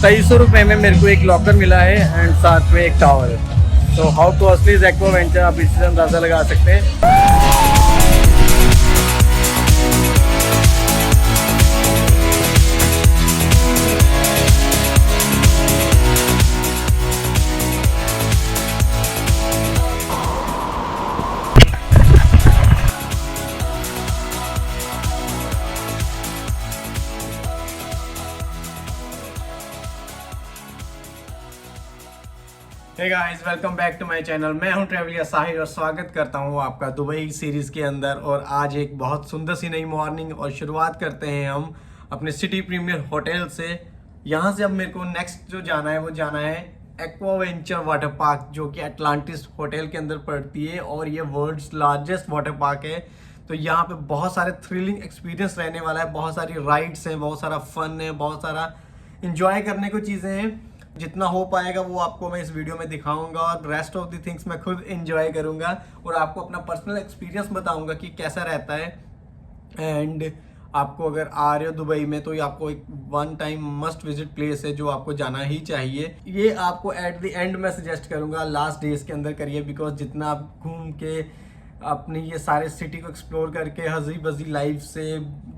₹250 में मेरे को एक लॉकर मिला है एंड साथ में एक टॉवल। तो how costly is Aquaventure, आप इससे अंदाज़ा लगा सकते हैं। Hey guys, welcome back to my channel. मैं हूं ट्रैवलियर साहिर और स्वागत करता हूं आपका दुबई सीरीज़ के अंदर। और आज एक बहुत सुंदर सी नई मॉर्निंग और शुरुआत करते हैं हम अपने सिटी प्रीमियर होटल से। यहां से अब मेरे को नेक्स्ट जो जाना है वो जाना है एक्वा वेंचर वाटर पार्क, जो कि अटलांटिस होटल के अंदर पड़ती है और ये वर्ल्ड्स लार्जेस्ट वाटर पार्क है। तो यहाँ पे बहुत सारे थ्रिलिंग एक्सपीरियंस रहने वाला है, बहुत सारी राइड्स हैं, बहुत सारा फन है, बहुत सारा इंजॉय करने को चीज़ें हैं। जितना हो पाएगा वो आपको मैं इस वीडियो में दिखाऊंगा और रेस्ट ऑफ द थिंग्स मैं खुद एंजॉय करूंगा और आपको अपना पर्सनल एक्सपीरियंस बताऊंगा कि कैसा रहता है। एंड आपको अगर आ रहे हो दुबई में तो ये आपको एक one time must visit place है जो आपको जाना ही चाहिए। ये आपको एट द एंड मैं सजेस्ट करूंगा लास्ट डेज के अंदर करिए, बिकॉज जितना आप घूम के अपनी ये सारे सिटी को एक्सप्लोर करके हजी बजी लाइफ से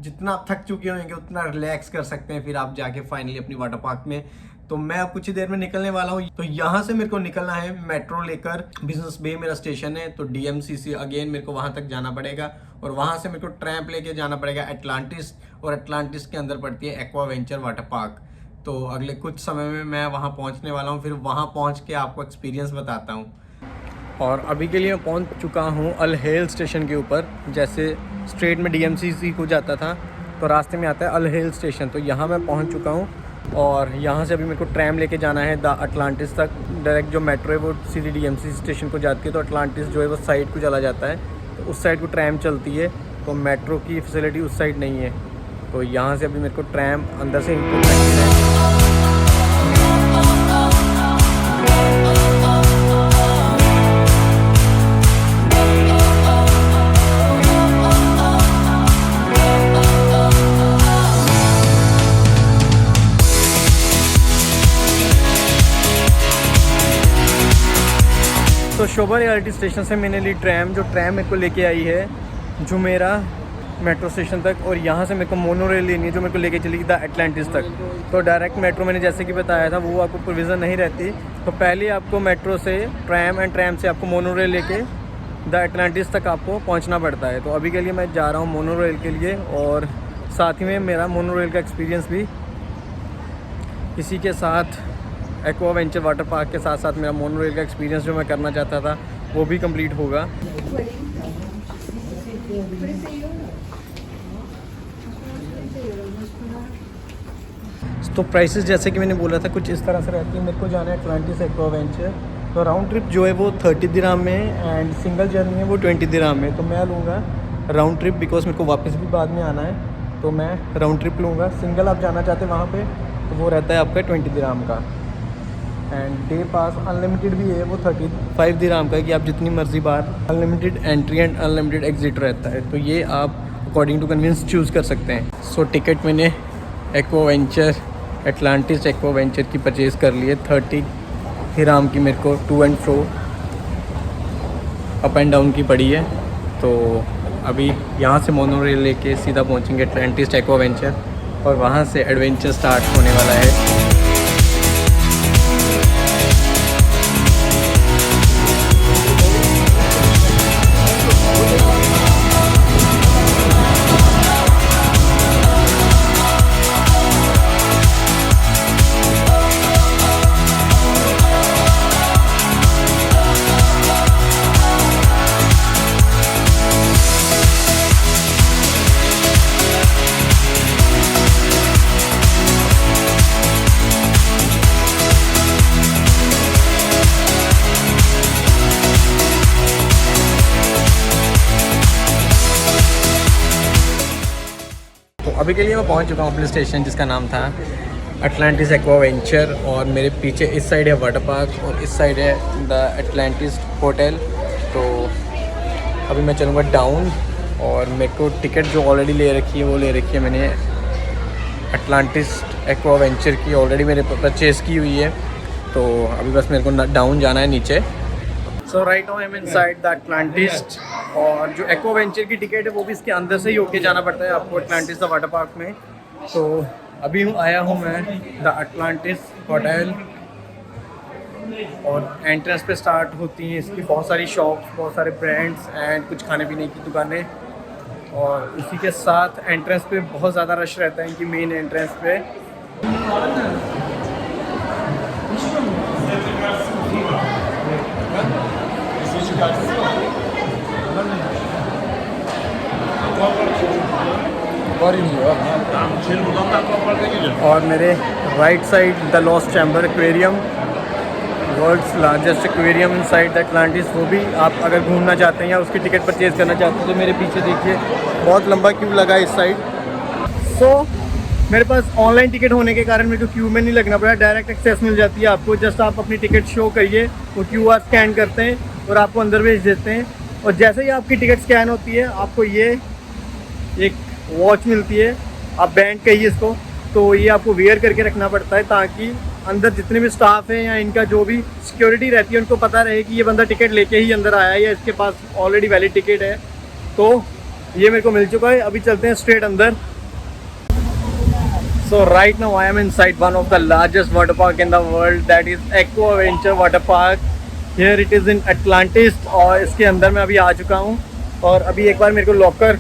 जितना आप थक चुके होंगे उतना रिलैक्स कर सकते हैं फिर आप जाके फाइनली अपनी वाटर पार्क में। तो मैं अब कुछ ही देर में निकलने वाला हूँ। तो यहाँ से मेरे को निकलना है मेट्रो लेकर, बिजनेस बे मेरा स्टेशन है, तो DMCC अगेन मेरे को वहाँ तक जाना पड़ेगा और वहाँ से मेरे को ट्रैम्प लेके जाना पड़ेगा अटलांटिस, और अटलांटिस के अंदर पड़ती है एक्वा वेंचर वाटर पार्क। तो अगले कुछ समय में मैं वहाँ पहुँचने वाला हूँ, फिर वहाँ पहुँच के आपको एक्सपीरियंस बताता हूँ। और अभी के लिए मैं पहुँच चुका हूँ अल हेल स्टेशन के ऊपर। जैसे स्ट्रेट में DMCC को जाता था तो रास्ते में आता है अल हेल स्टेशन, तो यहाँ मैं पहुँच चुका हूँ। और यहाँ से अभी मेरे को ट्रैम लेके जाना है द अटलांटिस तक। डायरेक्ट जो मेट्रो है वो सीधे DMCC स्टेशन को जाती है, तो अटलांटिस जो है वो साइड को चला जाता है, तो उस साइड को ट्रैम चलती है। तो मेट्रो की फैसिलिटी उस साइड नहीं है, तो यहाँ से अभी मेरे को ट्रैम अंदर से इनको करनी है। तो शोभा रियलिटी स्टेशन से मैंने ली ट्रैम, जो ट्रैम मेरे को लेके आई है जुमेरा मेट्रो स्टेशन तक, और यहाँ से मेरे को मोनो रेल लेनी है जो मेरे को लेके चलेगी द अटलांटिस तक। तो डायरेक्ट मेट्रो मैंने जैसे कि बताया था वो आपको प्रोविज़न नहीं रहती, तो पहले आपको मेट्रो से ट्रैम एंड ट्रैम से आपको मोनो रेल लेके द अटलांटिस तक आपको पहुँचना पड़ता है। तो अभी के लिए मैं जा रहा हूँ मोनो रेल के लिए, और साथ ही में मेरा मोनो रेल का एक्सपीरियंस भी इसी के साथ एक्वा वेंचर वाटर पार्क के साथ साथ मेरा मोनो रेल का एक्सपीरियंस जो मैं करना चाहता था वो भी कंप्लीट होगा। तो प्राइसेस जैसे कि मैंने बोला था कुछ इस तरह से रहती है। मेरे को जाना है अटलांटिस एक्वा वेंचर, तो राउंड ट्रिप जो है वो 30 दिरहम में एंड सिंगल जर्नी है वो 20 दिरहम में। तो मैं लूँगा राउंड ट्रिप, बिकॉज मेरे को वापस भी बाद में आना है, तो मैं राउंड ट्रिप लूँगा। सिंगल आप जाना चाहते हैं वहाँ पे तो वो रहता है आपका 20 दिरहम का। एंड डे पास अनलिमिटेड भी है, वो 35 दिरहम का, कि आप जितनी मर्जी बार unlimited entry and unlimited exit रहता है। तो ये आप अकॉर्डिंग टू कन्वीनियंस चूज़ कर सकते हैं। सो टिकट मैंने Aquaventure Atlantis Aquaventure की परचेज़ कर ली है। 30 दिरहम की मेरे को to and fro up and down की पड़ी है। तो अभी यहाँ से मोनो रेल लेके सीधा पहुँचेंगे अटलांटिस एक्वा वेंचर, और वहाँ से एडवेंचर स्टार्ट होने वाला है। अभी के लिए मैं पहुंच चुका हूँ अपने स्टेशन जिसका नाम था अटलांटिस एक्वा वेंचर, और मेरे पीछे इस साइड है वाटर पार्क और इस साइड है द अटलांटिस होटल। तो अभी मैं चलूँगा डाउन, और मेरे को टिकट जो ऑलरेडी ले रखी है वो ले रखी है मैंने अटलांटिस एक्वा वेंचर की ऑलरेडी मैंने परचेज़ की हुई है, तो अभी बस मेरे को डाउन जाना है नीचे। So right now I am inside the Atlantis, और जो एक्वा वेंचर की टिकट है वो भी इसके अंदर से ही होके जाना पड़ता है आपको अटलांटिस द वाटर पार्क में। तो अभी आया हूँ मैं द अटलांटिस होटल, और एंट्रेंस पे स्टार्ट होती हैं इसकी बहुत सारी शॉप्स, बहुत सारे ब्रांड्स एंड कुछ खाने पीने की दुकानें, और इसी के साथ एंट्रेंस पे बहुत ज़्यादा रश रहता है इनकी मेन एंट्रेंस पे। और मेरे right side the lost chamber aquarium, world's largest aquarium inside the Atlantis. वो भी आप अगर घूमना चाहते हैं या उसकी टिकट परचेज़ करना चाहते हैं तो मेरे पीछे देखिए बहुत लंबा क्यू लगा है इस साइड। सो मेरे पास ऑनलाइन टिकट होने के कारण मेरे को क्यू में नहीं लगना पड़ा, डायरेक्ट एक्सेस मिल जाती है आपको। जस्ट आप अपनी टिकट शो करिए, वो QR स्कैन करते हैं और आपको अंदर भेज देते हैं। और जैसे ही आपकी टिकट स्कैन होती है आपको ये एक वॉच मिलती है, आप बैंड कहिए इसको, तो ये आपको वेयर करके रखना पड़ता है ताकि अंदर जितने भी स्टाफ हैं या इनका जो भी सिक्योरिटी रहती है उनको पता रहे कि ये बंदा टिकट लेके ही अंदर आया है या इसके पास ऑलरेडी वैलिड टिकट है। तो ये मेरे को मिल चुका है, अभी चलते हैं स्ट्रेट अंदर। So right now I am inside one of the largest water park in the world, that is Aquaventure water park. Here it is in Atlantis, और इसके अंदर मैं अभी आ चुका हूँ। और अभी एक बार मेरे को लॉकर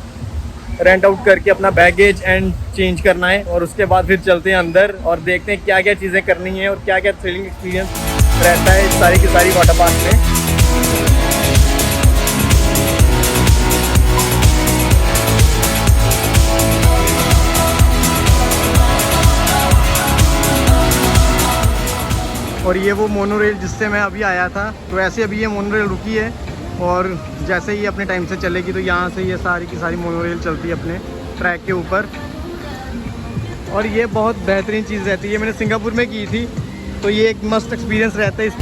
रेंट आउट करके अपना बैगेज एंड चेंज करना है, और उसके बाद फिर चलते हैं अंदर और देखते हैं क्या क्या चीज़ें करनी है और क्या क्या थ्रिलिंग एक्सपीरियंस रहता है इस सारी की सारी वाटर पार्क में। और ये वो मोनोरेल जिससे मैं अभी आया था, तो ऐसे अभी ये मोनोरेल रुकी है, और जैसे ही अपने टाइम से चलेगी तो यहाँ से ये सारी की सारी मोनोरेल चलती है अपने ट्रैक के ऊपर। और ये बहुत बेहतरीन चीज़ रहती है, मैंने सिंगापुर में की थी, तो ये एक मस्त एक्सपीरियंस रहता है इस।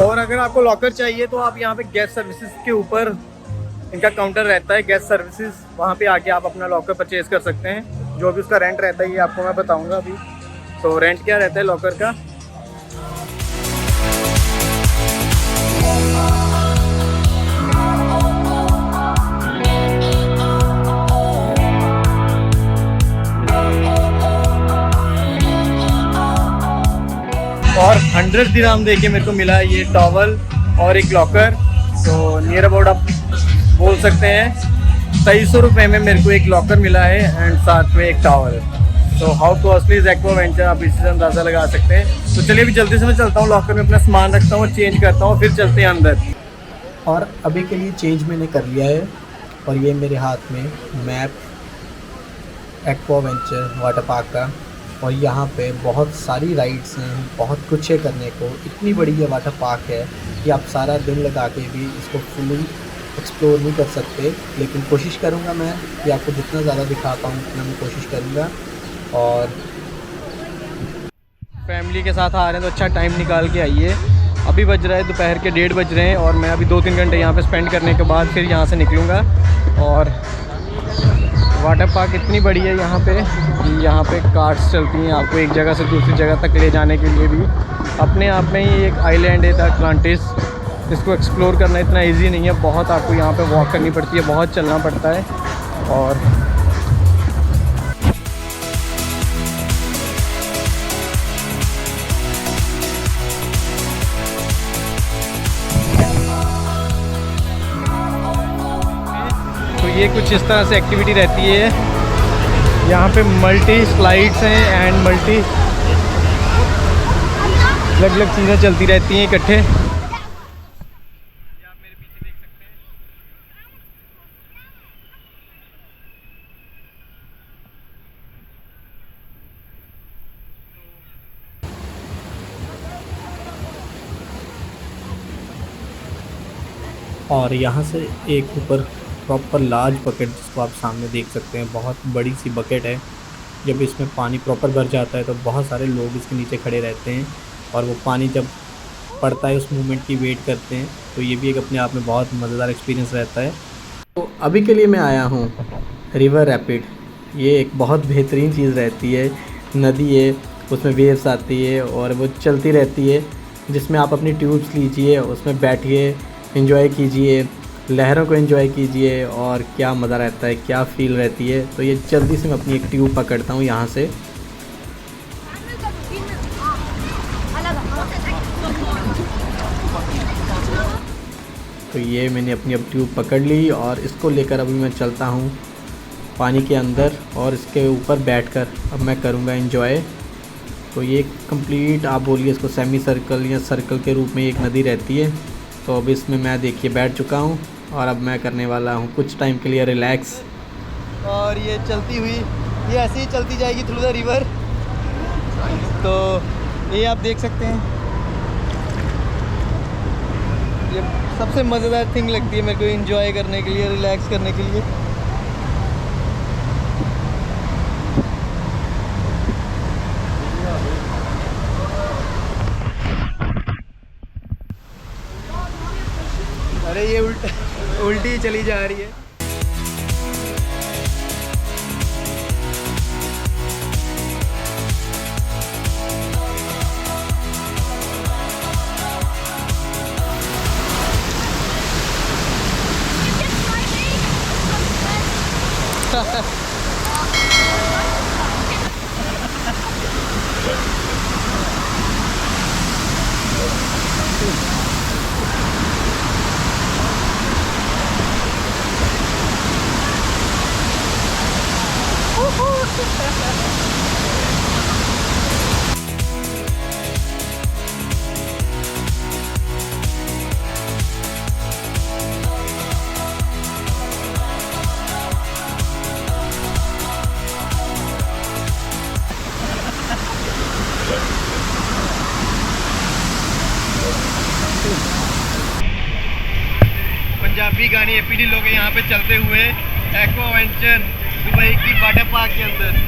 और अगर आपको लॉकर चाहिए तो आप यहाँ पे गेस्ट सर्विसेज के ऊपर इनका काउंटर रहता है, गेस्ट सर्विसेज, वहाँ पे आके आप अपना लॉकर परचेज़ कर सकते हैं। जो भी उसका रेंट रहता है ये आपको मैं बताऊंगा अभी। तो रेंट क्या रहता है लॉकर का। और 100 दिरहम दे के मेरे को मिला ये टॉवल और एक लॉकर, तो नियर अबाउट आप बोल सकते हैं 2300 रुपये में मेरे को एक लॉकर मिला है एंड साथ में एक टॉवल। तो how costly is Aquaventure, आप इसी से अंदाज़ा लगा सकते हैं। तो चलिए अभी जल्दी से मैं चलता हूँ, लॉकर में अपना सामान रखता हूँ, चेंज करता हूँ, फिर चलते हैं अंदर। और अभी के लिए चेंज मैंने कर लिया है, और ये मेरे हाथ में map aqua venture water park का, और यहाँ पे बहुत सारी राइड्स हैं, बहुत कुछ है करने को। इतनी बड़ी ये वाटर पार्क है कि आप सारा दिन लगा के भी इसको फुली एक्सप्लोर नहीं कर सकते, लेकिन कोशिश करूँगा मैं कि आपको जितना ज़्यादा दिखा पाऊँ उतना मैं कोशिश करूँगा। और फैमिली के साथ आ रहे हैं तो अच्छा टाइम निकाल के आइए। अभी बज रहा है दोपहर के 1:30 बज रहे हैं, और मैं अभी 2-3 घंटे यहाँ पे स्पेंड करने के बाद फिर यहाँ से निकलूँगा। और वाटर पार्क इतनी बड़ी है यहाँ पे कि यहाँ पे कार्स चलती हैं आपको एक जगह से दूसरी जगह तक ले जाने के लिए भी। अपने आप में ही एक आइलैंड है द अटलांटिस, इसको एक्सप्लोर करना इतना इजी नहीं है, बहुत आपको यहाँ पे वॉक करनी पड़ती है, बहुत चलना पड़ता है। और तो ये कुछ इस तरह से एक्टिविटी रहती है यहाँ पे। मल्टी स्लाइड्स हैं एंड मल्टी अलग अलग चीज़ें चलती रहती हैं इकट्ठे। और यहाँ से एक ऊपर प्रॉपर लार्ज बकेट, जिसको आप सामने देख सकते हैं, बहुत बड़ी सी बकेट है। जब इसमें पानी प्रॉपर भर जाता है तो बहुत सारे लोग इसके नीचे खड़े रहते हैं, और वो पानी जब पड़ता है उस मोमेंट की वेट करते हैं। तो ये भी एक अपने आप में बहुत मज़ेदार एक्सपीरियंस रहता है। तो अभी के लिए मैं आया हूँ रिवर रैपिड। ये एक बहुत बेहतरीन चीज़ रहती है। नदी है, उसमें वेव्स आती है और वो चलती रहती है, जिसमें आप अपनी ट्यूब्स लीजिए, उसमें बैठिए, एंजॉय कीजिए, लहरों को एंजॉय कीजिए और क्या मज़ा रहता है, क्या फ़ील रहती है। तो ये जल्दी से मैं अपनी एक ट्यूब पकड़ता हूँ यहाँ से। तो ये मैंने अपनी अब ट्यूब पकड़ ली और इसको लेकर अभी मैं चलता हूँ पानी के अंदर और इसके ऊपर बैठकर अब मैं करूँगा एंजॉय। तो ये कंप्लीट आप बोलिए इसको सेमी सर्कल या सर्कल के रूप में एक नदी रहती है। तो अब इसमें मैं देखिए बैठ चुका हूँ और अब मैं करने वाला हूँ कुछ टाइम के लिए रिलैक्स। और ये चलती हुई ये ऐसे ही चलती जाएगी थ्रू द रिवर। तो ये आप देख सकते हैं, ये सबसे मज़ेदार थिंग लगती है मेरे को एंजॉय करने के लिए, रिलैक्स करने के लिए। अरे ये उल्टी चली जा रही है। पंजाबी गाने एपीडी लोग यहाँ पे चलते हुए एक्वा वेंचर दुबई की वाटर पार्क के अंदर।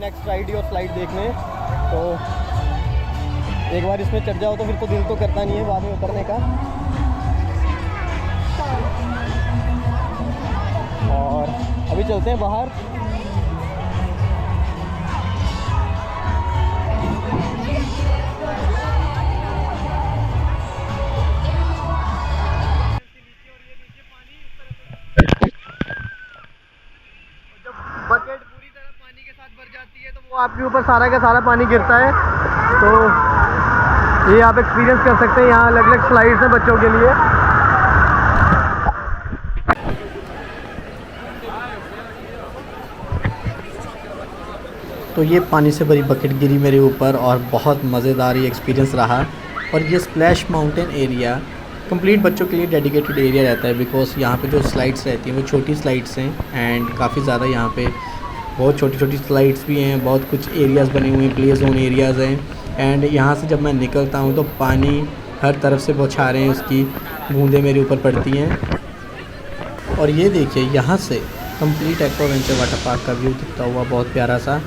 नेक्स्ट राइड और स्लाइड देखने। तो एक बार इसमें चढ़ जाओ तो फिर तो दिल तो करता नहीं है बाद में उतरने का। और अभी चलते हैं बाहर। बकेट पूरी तरह पानी के साथ भर जाती है तो वो आपके ऊपर सारा का सारा पानी गिरता है। तो ये आप एक्सपीरियंस कर सकते हैं। यहाँ अलग अलग स्लाइड्स हैं बच्चों के लिए। तो ये पानी से भरी बकेट गिरी मेरे ऊपर और बहुत मज़ेदार ये एक्सपीरियंस रहा। और ये स्प्लैश माउंटेन एरिया कंप्लीट बच्चों के लिए डेडिकेटेड एरिया रहता है, बिकॉज यहाँ पे जो स्लाइड्स रहती हैं वो छोटी स्लाइड्स हैं एंड काफ़ी ज़्यादा यहाँ पे बहुत छोटी छोटी स्लाइड्स भी हैं, बहुत कुछ एरियाज़ बने हुए हैं, प्ले जोन एरियाज़ हैं। एंड यहाँ से जब मैं निकलता हूँ तो पानी हर तरफ से बौछारें हैं, उसकी बूंदें मेरे ऊपर पड़ती हैं। और ये देखिए यहाँ से कंप्लीट एक्वावेंचर वाटर पार्क का व्यू दिखता हुआ बहुत प्यारा सा।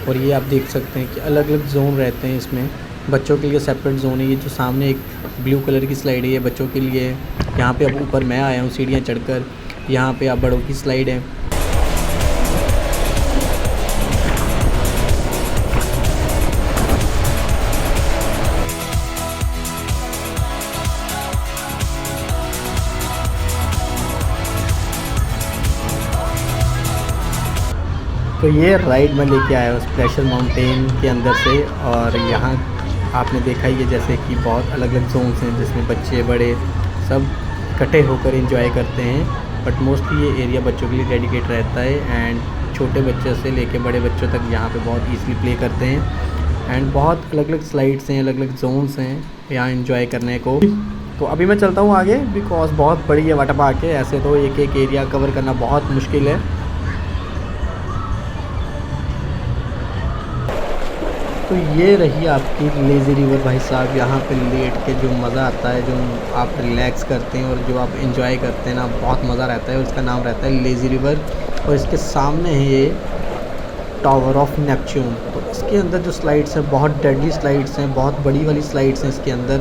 और ये आप देख सकते हैं कि अलग अलग जोन रहते हैं इसमें, बच्चों के लिए सेपरेट जोन है। ये जो सामने एक ब्लू कलर की स्लाइड है ये बच्चों के लिए है। यहाँ पे अब ऊपर मैं आया हूँ सीढ़ियाँ चढ़कर, यहाँ पे आप बड़ों की स्लाइड है। तो ये राइड मैं लेके आया हूँ स्प्लैशर माउंटेन के अंदर से। और यहाँ आपने देखा ही है जैसे कि बहुत अलग अलग जोन्स हैं जिसमें बच्चे बड़े सब इकट्ठे होकर एंजॉय करते हैं। बट मोस्टली ये एरिया बच्चों के लिए डेडिकेट रहता है एंड छोटे बच्चों से लेके बड़े बच्चों तक यहाँ पे बहुत ईज़िली प्ले करते हैं। एंड बहुत अलग अलग स्लाइड्स हैं, अलग अलग जोन्स हैं यहाँ एंजॉय करने को। तो अभी मैं चलता हूँ आगे, बिकॉज बहुत बड़ी है वाटर पार्क है, ऐसे तो एक एक एरिया कवर करना बहुत मुश्किल है। तो ये रही आपकी लेज़ी रिवर भाई साहब। यहाँ पे लेट के जो मज़ा आता है, जो आप रिलैक्स करते हैं और जो आप एंजॉय करते हैं ना, बहुत मज़ा रहता है। उसका नाम रहता है लेज़ी रिवर। और इसके सामने है ये टावर ऑफ नेपच्यून। तो इसके अंदर जो स्लाइड्स हैं बहुत डेडली स्लाइड्स हैं, बहुत बड़ी वाली स्लाइड्स हैं इसके अंदर।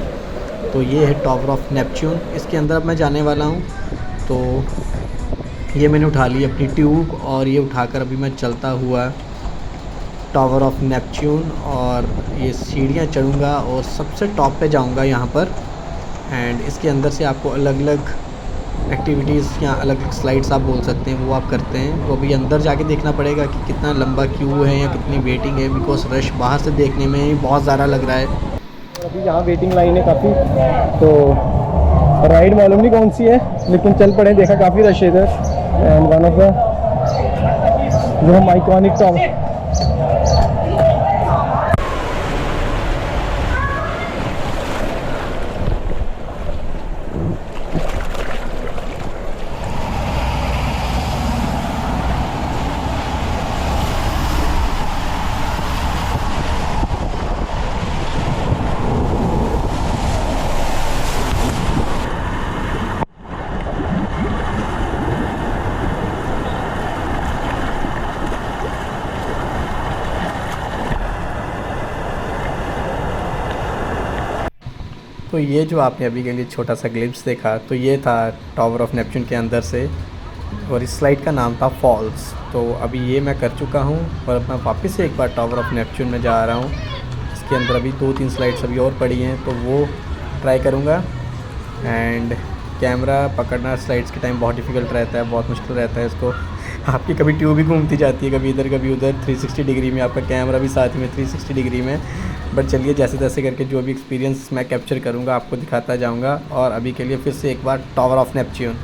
तो ये है टावर ऑफ नेपच्यून, इसके अंदर अब मैं जाने वाला हूँ। तो ये मैंने उठा ली अपनी ट्यूब और ये उठाकर अभी मैं चलता हुआ टावर ऑफ नेपच्यून और ये सीढ़ियाँ चढ़ूँगा और सबसे टॉप पे जाऊँगा यहाँ पर। एंड इसके अंदर से आपको अलग अलग एक्टिविटीज़ या अलग अलग स्लाइड्स आप बोल सकते हैं वो आप करते हैं। वो अभी अंदर जाके देखना पड़ेगा कि कितना लंबा क्यू है या कितनी वेटिंग है, बिकॉज रश बाहर से देखने में ही बहुत ज़्यादा लग रहा है। अभी यहाँ वेटिंग लाइन है काफ़ी, तो राइड मालूम नहीं कौन सी है लेकिन चल पड़े, देखा काफ़ी रश है इधर। एंड वन ऑफ द जो हम आइकॉनिक टावर तो ये जो आपने अभी के लिए छोटा सा ग्लिप्स देखा, तो ये था टावर ऑफ नेपच्यून के अंदर से और इस स्लाइड का नाम था फॉल्स। तो अभी ये मैं कर चुका हूँ और मैं वापस से एक बार टावर ऑफ नेपच्यून में जा रहा हूँ। इसके अंदर अभी 2-3 स्लाइड्स अभी और पड़ी हैं तो वो ट्राई करूँगा। एंड कैमरा पकड़ना स्लाइड्स के टाइम बहुत डिफ़िकल्ट रहता है, बहुत मुश्किल रहता है इसको। आपकी कभी ट्यूब भी घूमती जाती है, कभी इधर कभी उधर, 360 डिग्री में, आपका कैमरा भी साथ में 360 डिग्री में। बट चलिए जैसे तैसे करके जो भी एक्सपीरियंस मैं कैप्चर करूँगा आपको दिखाता जाऊँगा। और अभी के लिए फिर से एक बार टावर ऑफ नेपच्यून।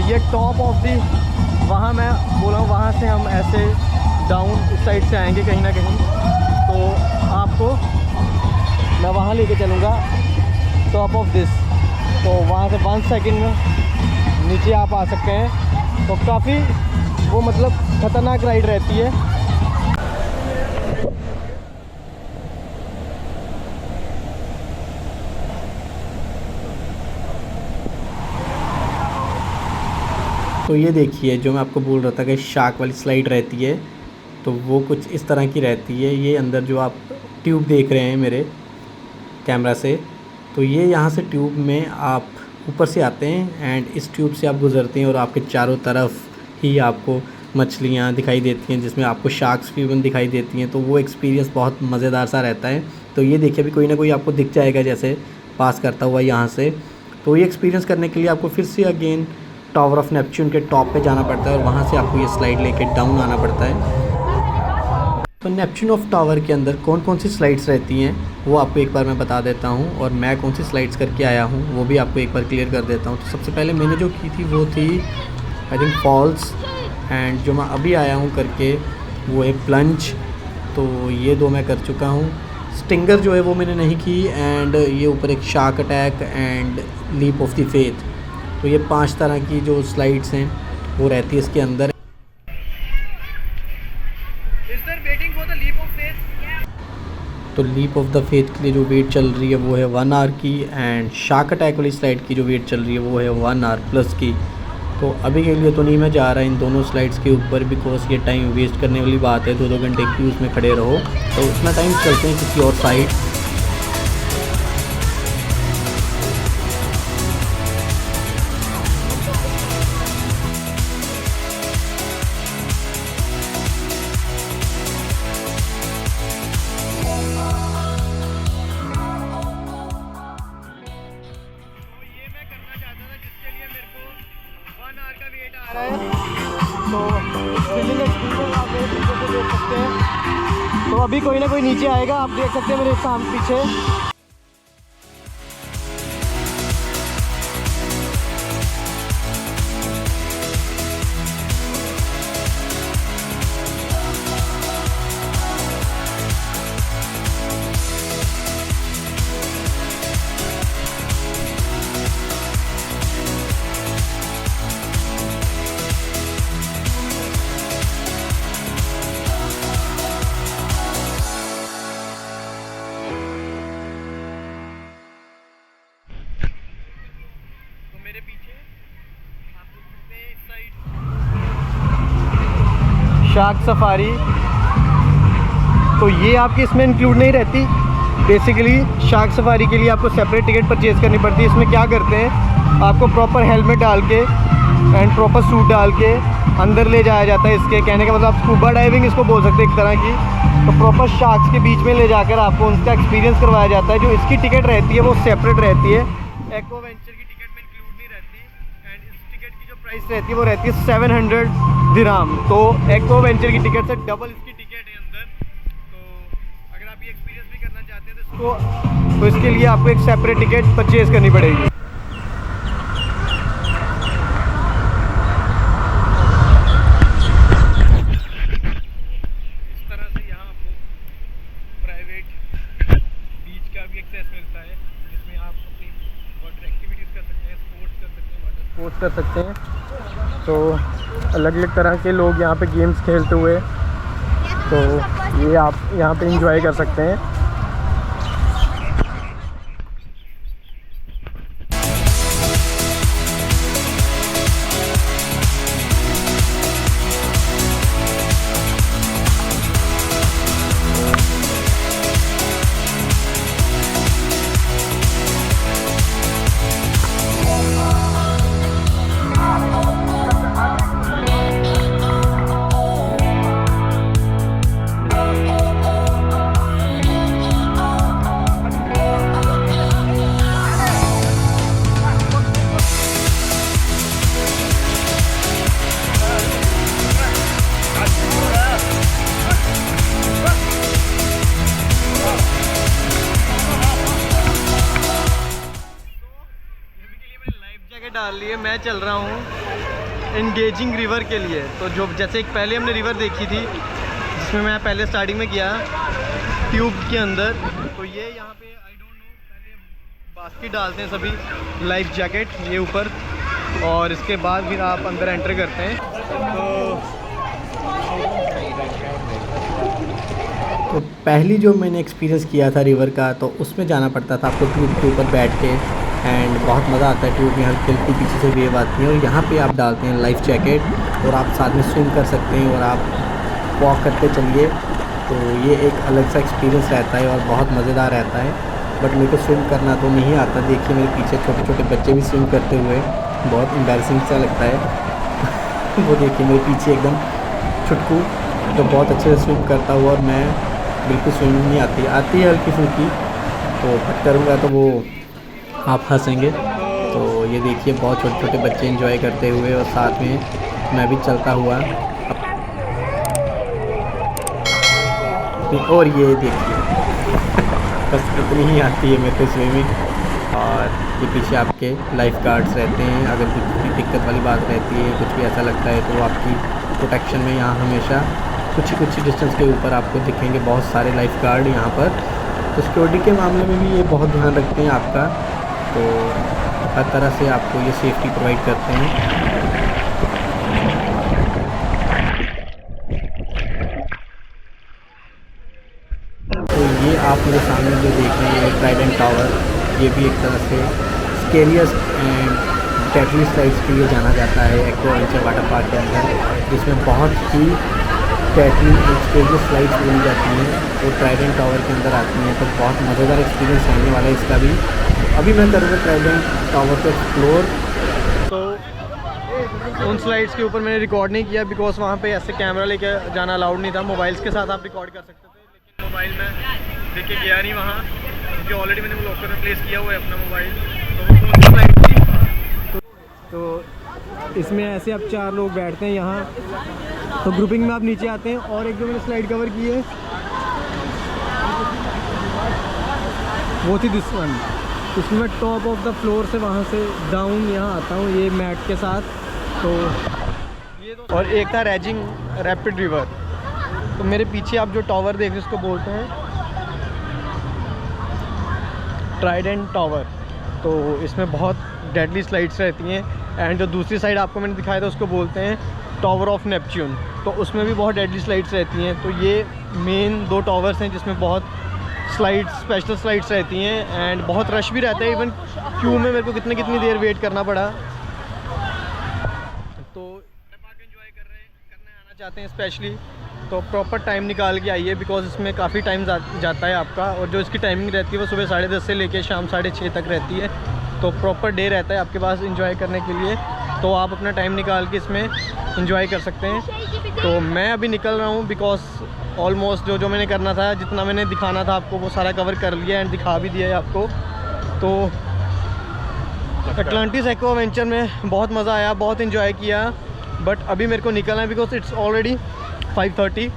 ये टॉप ऑफ दी, वहाँ मैं बोला हूँ वहाँ से हम ऐसे डाउन इस साइड से आएंगे कहीं ना कहीं। तो आपको मैं वहाँ लेके चलूँगा टॉप ऑफ दिस, तो वहाँ से 1 सेकंड में नीचे आप आ सकते हैं। तो काफ़ी वो मतलब ख़तरनाक राइड रहती है। तो ये देखिए, जो मैं आपको बोल रहा था कि शार्क वाली स्लाइड रहती है, तो वो कुछ इस तरह की रहती है। ये अंदर जो आप ट्यूब देख रहे हैं मेरे कैमरा से, तो ये यहाँ से ट्यूब में आप ऊपर से आते हैं एंड इस ट्यूब से आप गुज़रते हैं और आपके चारों तरफ ही आपको मछलियाँ दिखाई देती हैं, जिसमें आपको शार्क्स भी इवन दिखाई देती हैं। तो वो एक्सपीरियंस बहुत मज़ेदार सा रहता है। तो ये देखिए, अभी कोई ना कोई आपको दिख जाएगा जैसे पास करता हुआ यहाँ से। तो ये एक्सपीरियंस करने के लिए आपको फिर से अगेन टावर ऑफ नेपच्यून के टॉप पे जाना पड़ता है और वहाँ से आपको ये स्लाइड लेके डाउन आना पड़ता है। तो नेपच्यून ऑफ टावर के अंदर कौन कौन सी स्लाइड्स रहती हैं वो आपको एक बार मैं बता देता हूँ, और मैं कौन सी स्लाइड्स करके आया हूँ वो भी आपको एक बार क्लियर कर देता हूँ। तो सबसे पहले मैंने जो की थी वो थी आई थिंक फॉल्स, एंड जो मैं अभी आया हूँ करके वो है प्लंज। तो ये 2 मैं कर चुका हूँ। स्टिंगर जो है वो मैंने नहीं की, एंड ये ऊपर एक shark attack and leap of the faith. तो ये 5 तरह की जो स्लाइड्स हैं वो रहती है इसके अंदर। तो लीप ऑफ द फेथ के लिए जो वेट चल रही है वो है 1 आवर की, एंड शार्क अटैक वाली स्लाइड की जो वेट चल रही है वो है 1 आवर प्लस की। तो अभी के लिए तो नहीं मैं जा रहा इन दोनों स्लाइड्स के ऊपर, बिकॉज ये टाइम वेस्ट करने वाली बात है। 2-2 घंटे क्यू उसमें खड़े रहो, तो उतना टाइम चलते हैं किसी और साइड। तो थ्रिलिंग एक्सपीरियंस आप मेरे पीछे से देख सकते हैं। तो अभी कोई ना कोई नीचे आएगा, आप देख सकते हैं मेरे सामने पीछे। मेरे पीछे आप देख सकते हैं इस साइड शार्क सफारी। तो ये आपकी इसमें इंक्लूड नहीं रहती। बेसिकली शार्क सफारी के लिए आपको सेपरेट टिकट परचेज़ करनी पड़ती है। इसमें क्या करते हैं, आपको प्रॉपर हेलमेट डाल के एंड प्रॉपर सूट डाल के अंदर ले जाया जाता है। इसके कहने का मतलब आप स्कूबा डाइविंग इसको बोल सकते हैं एक तरह की। तो प्रॉपर शार्क्स के बीच में ले जाकर आपको उनका एक्सपीरियंस करवाया जाता है। जो इसकी टिकट रहती है वो सेपरेट रहती है, एक्वा वेंचर की टिकट में इंक्लूड नहीं रहती। एंड इस टिकट की जो प्राइस रहती है वो रहती है 700 दिरहम। तो एक्वा वेंचर की टिकट से डबल इसकी टिकट है अंदर। तो अगर आप ये एक्सपीरियंस भी करना चाहते हैं तो इसके लिए आपको एक सेपरेट टिकट परचेज़ करनी पड़ेगी। स्पोर्ट्स कर सकते हैं। तो अलग अलग तरह के लोग यहाँ पे गेम्स खेलते हुए, तो ये आप यहाँ पे एंजॉय कर सकते हैं। डाल लिए मैं चल रहा हूँ एंगेजिंग रिवर के लिए। तो जो जैसे एक पहले हमने रिवर देखी थी जिसमें मैं पहले स्टार्टिंग में किया ट्यूब के अंदर, तो ये यहाँ पे आई बास्केट डालते हैं सभी, लाइफ जैकेट ये ऊपर, और इसके बाद फिर आप अंदर एंटर करते हैं। तो पहली जो मैंने एक्सपीरियंस किया था रिवर का, तो उसमें जाना पड़ता था आपको ट्यूब के ऊपर बैठ के, एंड बहुत मज़ा आता है। ट्यूब में हल्की हल्की पीछे से वेव आती है और यहाँ पे आप डालते हैं लाइफ जैकेट और आप साथ में स्विम कर सकते हैं और आप वॉक करते चलिए। तो ये एक अलग सा एक्सपीरियंस रहता है और बहुत मज़ेदार रहता है। बट मेरे को स्विम करना तो नहीं आता। देखिए मेरे पीछे छोटे छोटे बच्चे भी स्विम करते हुए, बहुत एम्बैरसिंग सा लगता है। वो देखिए मेरे पीछे एकदम छुटकू तो बहुत अच्छे से स्विम करता हुआ, और मैं बिल्कुल स्विमिंग नहीं आती है हल्की फुल्की, तो बट करूँगा तो वो आप हंसेंगे। तो ये देखिए बहुत छोटे छोटे बच्चे एंजॉय करते हुए और साथ में मैं भी चलता हुआ। और ये देखिए बस इतनी ही आती है मेरे को स्विमिंग। और ये पीछे आपके लाइफ गार्ड्स रहते हैं, अगर कुछ भी दिक्कत वाली बात रहती है, कुछ भी ऐसा लगता है तो आपकी प्रोटेक्शन में यहाँ हमेशा कुछ ही डिस्टेंस के ऊपर आपको दिखेंगे बहुत सारे लाइफ गार्ड यहाँ पर। तो सिक्योरिटी के मामले में भी ये बहुत ध्यान रखते हैं आपका, तो हर तरह से आपको ये सेफ्टी प्रोवाइड करते हैं। तो ये आप मेरे सामने जो देख रहे हैं ट्राइडेंट टावर, ये भी एक तरह से स्केरियस्ट एंड डेडली स्लाइड्स के लिए जाना जाता है एक्वा वेंचर वाटर पार्क के अंदर, जिसमें बहुत ही डेडली एंड स्केरियस स्लाइड्स मिल जाती हैं वो ट्राइडेंट टावर के अंदर आती हैं। तो बहुत मज़ेदार एक्सपीरियंस रहने वाला है इसका भी। अभी मैं करूँगा ट्राइडेंट टावर को एक्सप्लोर। तो उन स्लाइड्स के ऊपर मैंने रिकॉर्ड नहीं किया बिकॉज वहाँ पे ऐसे कैमरा लेके जाना अलाउड नहीं था। मोबाइल्स के साथ आप रिकॉर्ड कर सकते थे, लेकिन मोबाइल में लेके गया नहीं वहाँ, क्योंकि ऑलरेडी मैंने वो लॉकर में प्लेस किया हुआ है अपना मोबाइल। तो वो कौन सी स्लाइड थी? तो इसमें ऐसे आप 4 लोग बैठते हैं यहाँ, तो ग्रुपिंग में आप नीचे आते हैं। और एक जो मैंने स्लाइड कवर की है वो थी दिस वन। इसमें मैं टॉप ऑफ द फ्लोर से वहाँ से डाउन यहाँ आता हूँ ये मैट के साथ। तो ये तो, और एक था रैजिंग रैपिड रिवर। तो मेरे पीछे आप जो टावर देख रहे हैं उसको बोलते हैं ट्राइडेंट टावर। तो इसमें बहुत डेडली स्लाइड्स रहती हैं। एंड जो दूसरी साइड आपको मैंने दिखाया था उसको बोलते हैं टावर ऑफ नेपच्यून। तो उसमें भी बहुत डेडली स्लाइड्स रहती हैं। तो ये मेन 2 टावर्स हैं जिसमें बहुत स्लाइड्स, स्पेशल स्लाइड्स रहती हैं एंड बहुत रश भी रहता है। इवन क्यू में मेरे को कितनी देर वेट करना पड़ा। तो पार्क एंजॉय करने आना चाहते हैं स्पेशली, तो प्रॉपर टाइम निकाल के आइए बिकॉज इसमें काफ़ी टाइम जाता है आपका। और जो इसकी टाइमिंग रहती है वो सुबह 10:30 से लेकर शाम 6:30 तक रहती है। तो प्रॉपर डे रहता है आपके पास एंजॉय करने के लिए, तो आप अपना टाइम निकाल के इसमें एंजॉय कर सकते हैं। तो मैं अभी निकल रहा हूँ बिकॉज ऑलमोस्ट जो मैंने करना था, जितना मैंने दिखाना था आपको वो सारा कवर कर लिया एंड दिखा भी दिया है आपको। तो अटलांटिस एक्वा वेंचर में बहुत मज़ा आया, बहुत एंजॉय किया। बट अभी मेरे को निकलना है बिकॉज इट्स ऑलरेडी 5:30।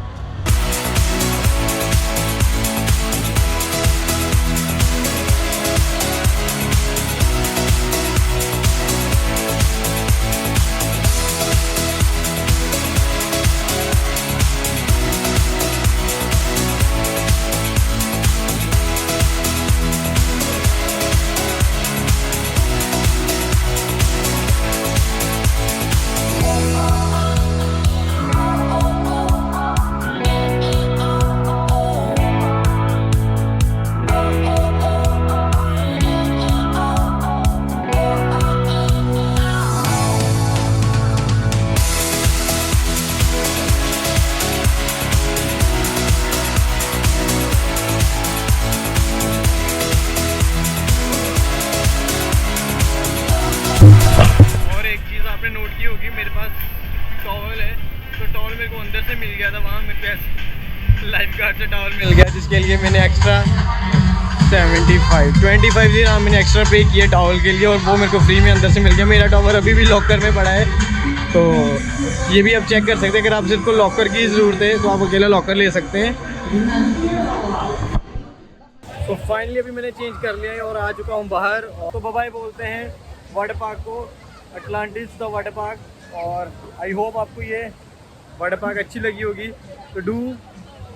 से मिल गया था वहाँ मेरे को लाइफ गार्ड से टॉवल मिल गया, जिसके लिए मैंने एक्स्ट्रा 25 दिन मैंने एक्स्ट्रा पे किया टॉवल के लिए, और वो मेरे को फ्री में अंदर से मिल गया। मेरा टॉवल अभी भी लॉकर में पड़ा है, तो ये भी आप चेक कर सकते हैं। अगर आप सिर्फ को लॉकर की ज़रूरत है तो आप अकेला लॉकर ले सकते हैं। तो फाइनली अभी मैंने चेंज कर लिया है और आ चुका हूँ बाहर। तो बाय बोलते हैं वाटर पार्क को, अटलांटिस द वाटर पार्क। और आई होप आपको ये वाटर पार्क अच्छी लगी होगी। तो do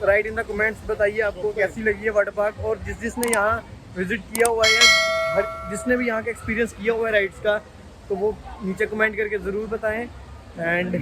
right in the comments, बताइए आपको कैसी लगी है वाटर पार्क। और जिसने यहाँ विज़िट किया हुआ है हर जिसने भी यहाँ का एक्सपीरियंस किया हुआ है राइड्स का, तो वो नीचे कमेंट करके ज़रूर बताएं। एंड